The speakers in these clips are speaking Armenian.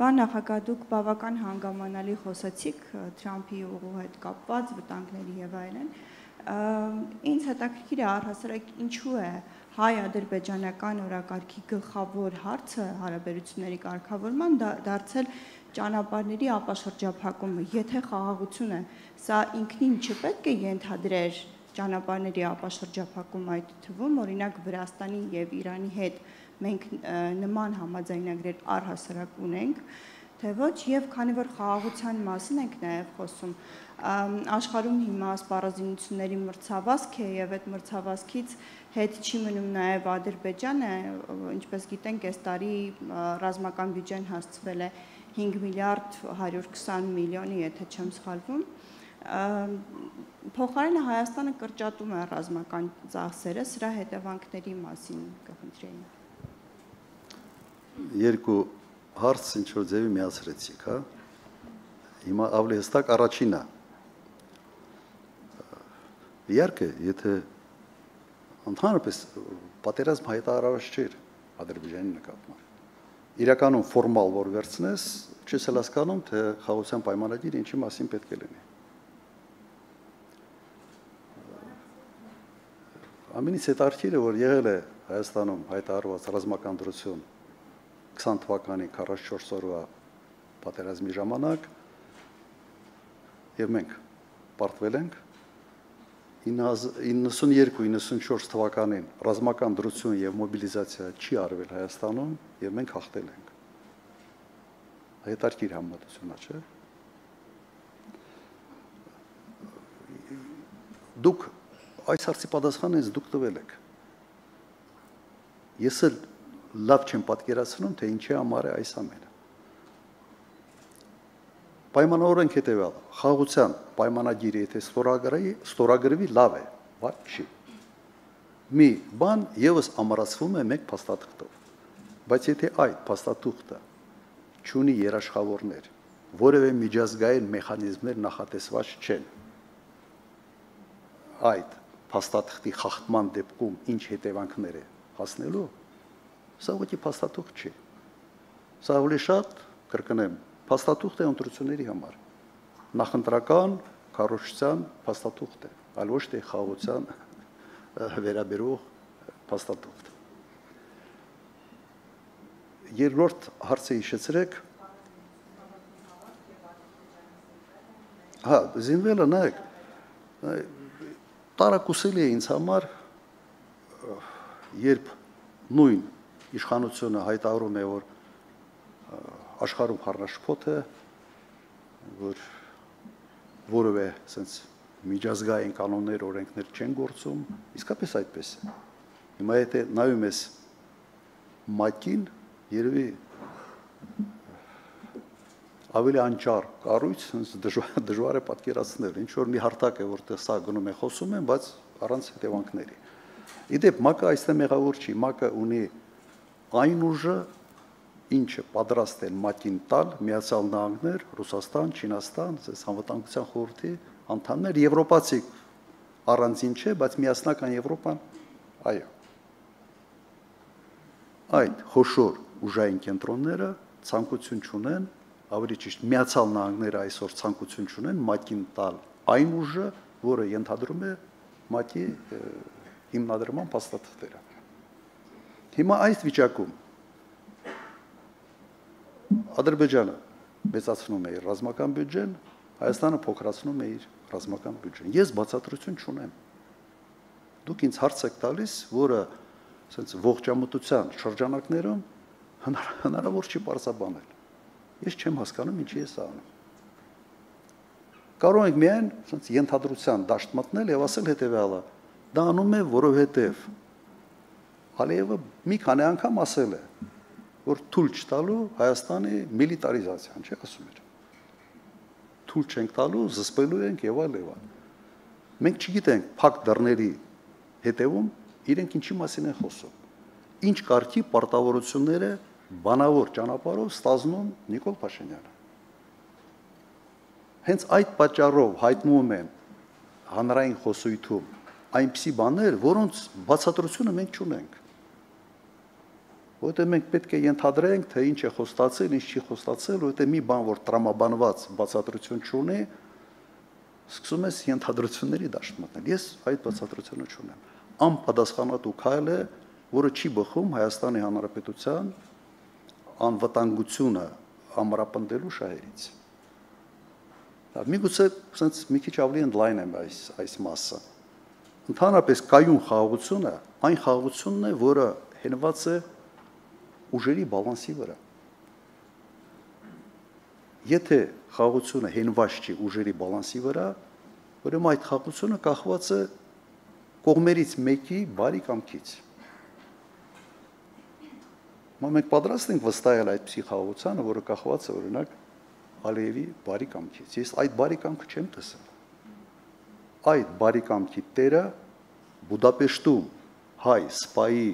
Պարոն նախագահ, դուք բավական հանգամանալի խոսեցիք Թրամփի ուղու հետ կապված վտանգների եւ այլն։ Ինձ հետաքրքիր է առհասարակ ինչու է հայ-ադրբեջանական օրակարգի գլխավոր հարցը հարաբերությունների կարգավորման դարձել ճանապարհների ապաշրջափակումը, եթե խաղաղություն է, սա ինքնին չպետք է ենթադրեր ճանապարհների ապաշրջափակում այդ թվում, օրինակ Վրաստանի եւ Իրանի հետ մենք նման համաձայնագրեր առհասարակ ունենք, թե ոչ, եւ քանի որ խաղաղության մասին ենք նաեւ խոսում, աշխարհում հիմա սպառազինությունների մրցավազք է եւ այդ մրցավազքից հետ չի մնում նաեւ Ադրբեջանը, ինչպես գիտենք, այս տարի ռազմական բյուջեն հասցվել է 5 միլիարդ 120 միլիոնի, եթե չեմ սխալվում, փոխարենը Հայաստանը կրճատում է ռազմական ծախսերը, սրա հետևանքների մասին կխնդրեի։ Երկու հարց ինչ որ ձևի միացրեցիք, հա։ Հիմա ավելի հստակ առաջինը։ Իհարկե, եթե ընդհանրապես պատերազմ հայտարարված չէր Ադրբեջանի նկատմամբ։ Իրականում ֆորմալ որ վերցնես, չես էլ հասկանում, թե խաղաղության պայմանագիրը ինչի մասին պետք է լինի։ Ամենից հետաքրքիրը, որ եղել է Հայաստանում հայտարարված ռազմական դրություն 20 թվականի 44 օրվա պատերազմի ժամանակ եւ մենք պարտվել ենք 92-94 թվականին ռազմական դրություն եւ մոբիլիզացիա չի արվել Հայաստանում եւ մենք հաղթել ենք։ Հետաքրքիր համեմատություն է, չէ՞։ Դուք այս հարցի պատասխանը ինձ դուք տվել եք։ Ես էլ լավ չեմ պատկերացնում, թե ինչի համար է այս ամենը։ Պայմանավորենք հետևյալը, խաղաղության պայմանագիրը եթե ստորագրվի լավ է, բայց չի։ Մի բան եւս ամրացվում է մեկ փաստաթղթով։ Բայց եթե այդ փաստաթուղթը չունի երաշխավորներ, որևէ միջազգային մեխանիզմներ նախատեսված չեն, այդ փաստաթղթի խախտման դեպքում ինչ հետևանքներ է հասնելու, սա ուղղակի փաստաթուղթ չի։ Սա ավելի շատ, կրկնեմ, փաստաթուղթ է ընտրությունների համար։ Նախընտրական կառուցության փաստաթուղթ է, այլ ոչ թե խաղաղության վերաբերող փաստաթուղթ։ Երկրորդ հարցը հիշեցրեք։ Հա, զինվելը նայեք, տարակուսելի է ինձ համար, երբ նույն իշխանությունը հայտարարում է, որ աշխարհում հառաշփոթ է, որ որևէ sense միջազգային կանոններ, օրենքներ չեն գործում, իսկապես այդպես է։ Հիմա եթե նայում ես ՄԱԿ-ին, երևի ավելի անճար կառույց, դժվար է պատկերացնել, ինչ որ մի հարթակ է, որտեղ սա գնում է խոսում են, բայց առանց հետևանքների։ Իդեպ ՄԱԿ-ը այստեղ մեղավոր չի, ՄԱԿ-ը ունի այն ուժը, ինչը պատրաստ են ՄԱԿ-ին տալ Միացյալ Նահանգներ, Ռուսաստան, Չինաստան, Անվտանգության խորհրդի անդամներ, եվրոպացի առանձին չէ, բայց միասնական Եվրոպան, այո։ Այդ խոշոր ուժային կենտրոնները ցանկություն չունեն, ավելի ճիշտ Միացյալ Նահանգները այսօր ցանկություն չունեն ՄԱԿ-ին տալ այն ուժը, որը ենթադրում է ՄԱԿ-ի հիմնադրման փաստաթղթերը։ Հիմա այս վիճակում Ադրբեջանը մեծացնում է իր ռազմական բյուջեն, Հայաստանը փոքրացնում է իր ռազմական բյուջեն։ Ես բացատրություն չունեմ։ Դուք ինձ հարց եք տալիս, որը ասենց ողջամտության շրջանակներում հնարավոր չի պարզաբանել։ Ես չեմ հասկանում ինչի է սա անում։ Կարող ենք միայն ասենց ենթադրության դաշտ մտնել եւ ասել հետեւյալը. դա անում է, որովհետեւ Ալիևը մի քանի անգամ ասել է, որ թույլ չտալու Հայաստանի միլիտարիզացիան, չի ասում էր։ Թույլ չենք տալու, զսպելու ենք եւ այլ եւ այլ։ Մենք չգիտենք փակ դռների հետևում իրենք ինչի մասին են խոսում։ Ինչ կարգի պարտավորությունները բանավոր ճանապարհով ստազնում Նիկոլ Փաշինյանը։ Հենց այդ պատճառով հայտնում են հանրային խոսույթում այնպիսի բաներ, որոնց բացատրությունը մենք չունենք։ որովհետև մենք պետք է ենթադրենք, թե ինչ է խոստացել, ինչ չի խոստացել, որովհետև մի բան, որ տրամաբանված բացատրություն չունի, սկսում ես ենթադրությունների դաշտ մտնել։ Ես այդ բացատրությունը չունեմ։ Անպատասխանատու քայլ է, որը չի բխում Հայաստանի Հանրապետության անվտանգությունը ամրապնդելու շահերից։ Միգուցե sense մի քիչ ավելի ընդլայն եմ այս մասը։ Ընդհանրապես կայուն խաղաղությունը այն խաղաղությունն է, որը հենված է ուժերի բալանսի վրա։ Եթե խաղաղությունը հենված չի ուժերի բալանսի վրա, ուրեմն այդ խաղաղությունը կախված է կողմերից մեկի բարի կամքից։ Մենք պատրաստ ենք վստահել այդպիսի խաղաղությանը, որը կախված է օրինակ Ալիևի բարի կամքից։ Ես այդ բարի կամքը չեմ տեսել։ Այդ բարի կամքի տերը Բուդապեշտում հայ սպայի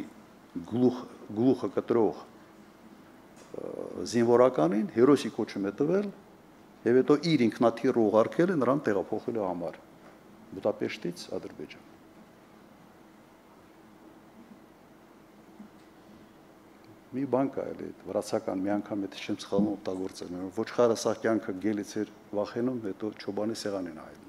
գլուխը կտրող զինվորականին հերոսի կոչում է տվել եւ հետո իր ինքնաթիռը ուղարկել է նրան տեղափոխելու համար Բուդապեշտից Ադրբեջան։ Մի բան կա էլի վրացական մի անգամ եթե չեմ սխալվում օգտագործել, ոչխարը սա կյանքը գելից էր վախենում, հետո չոբանի սեղանին նայել։